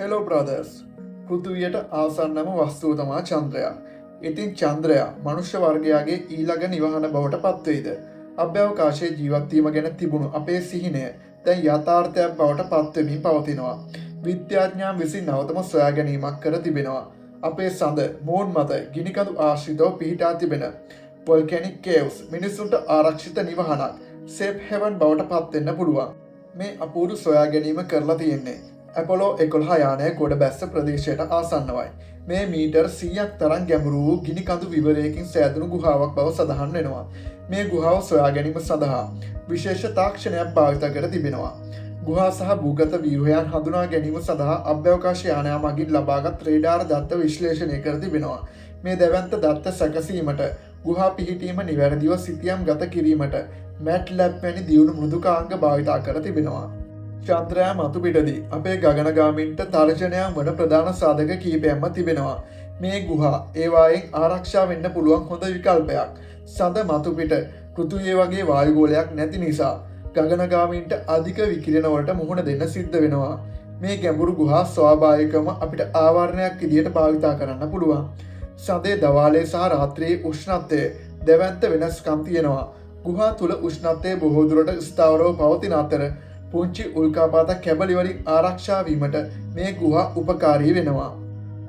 Hello brothers. පෘථිවියට ආසන්නම වස්තුව තමා චන්ද්‍රයා. ඉතින් චන්ද්‍රයා මනුෂ්‍ය වර්ගයාගේ ඊළඟ නිවහන බවට පත්වෙයිද? අභ්‍යවකාශයේ ජීවත් වීම ගැන තිබුණු අපේ සිහිනය දැන් යථාර්ථයක් බවට පත්වෙමින් පවතිනවා. විද්‍යාඥයන් විසින් නවතම සොයා ගැනීමක් කර තිබෙනවා. අපේ සඳ මූන් මත ගිනිකඳු ආශ්‍රිතව පිහිටා තිබෙන වොල්කැනික් කේව්ස් මිනිසුන්ට ආරක්ෂිත නිවහනක් සේෆ් හෙවන් බවට පත්වෙන්න පුළුවන්. මේ අපූරු සොයා ගැනීම කරලා තියෙන්නේ ඇපොලෝ 11 යානය ගොඩ බැස්ස ප්‍රදේශයට ආසන්නවයි. මේ මීටර් 100ක් තරම් ගැඹුරු වූ ගිනිකඳු විවරයකින් සෑදුණු ගුහාවක් බව සඳහන් වෙනවා. මේ ගුහාව සොයා ගැනීම සඳහා විශේෂ තාක්ෂණයක් භාවිත කර තිබෙනවා. ගුහා සහ භූගත ව්‍යුහයන් හඳුනා ගැනීම සඳහා අභ්‍යවකාශ යානය මගින් ලබාගත් රේඩාර් දත්ත විශ්ලේෂණය කර තිබෙනවා. මේ දැවැන්ත දත්ත සැකසීමට ගුහා පිහිටීම නිවැරදිව සිතියම් ගත කිරීමට මැට්ලැබ් වැනි දියුණු මෘදුකාංග භාවිතා කර තිබෙනවා. චන්ද්‍රයා මතු පිටදී අපේ ගගනගාමින්ට තර්ජනයක් වන ප්‍රධාන සාධක කීපයක්ම තිබෙනවා. මේ ගුහා ඒවායෙන් ආරක්ෂා වෙන්න පුළුවන් හොඳ විකල්පයක්. සඳ මතු පිට පෘථිවිය වගේ වායුගෝලයක් නැති නිසා ගගනගාමින්ට අධික විකිරණ වලට මුහුණ දෙන්න සිද්ධ වෙනවා. මේ ගැඹුරු ගුහා ස්වාභාවිකවම අපිට ආවරණයක් විදියට භාවිතා කරන්න පුළුවන්. සඳේ දවාලේ සහ රාත්‍රියේ උෂ්ණත්වය දැවැන්ත වෙනස්කම් තියෙනවා. ගුහා තුල උෂ්ණත්වය බොහෝ දුරට ස්ථාවරව පවතින අතර පුංචි උල්කාපාත කැබලි වලින් ආරක්ෂා වීමට මේ ගුහා උපකාරී වෙනවා.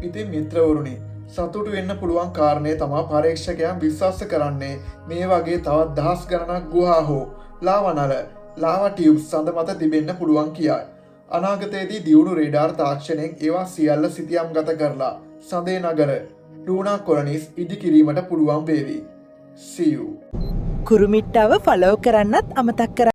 ඉතින් මිත්‍රවරුනි, සතුටු වෙන්න පුළුවන් කාරණේ තමා පරීක්ෂකයන් විශ්වාස කරන්නේ මේ වගේ තවත් දහස් ගණනක් ගුහා හෝ ලාවා ටියුබ්ස් සඳ මත තිබෙන්න පුළුවන් කියයි. අනාගතයේදී දියුණු රේඩාර් තාක්ෂණයෙන් ඒවා සියල්ල සිතියම් ගත කරලා සඳේ නගර ලූනා කොලනීස් ඉදි කිරීමට පුළුවන් වේවි. See you. කුරුමිට්ටාව ෆලෝ කරන්නත් අමතක් කර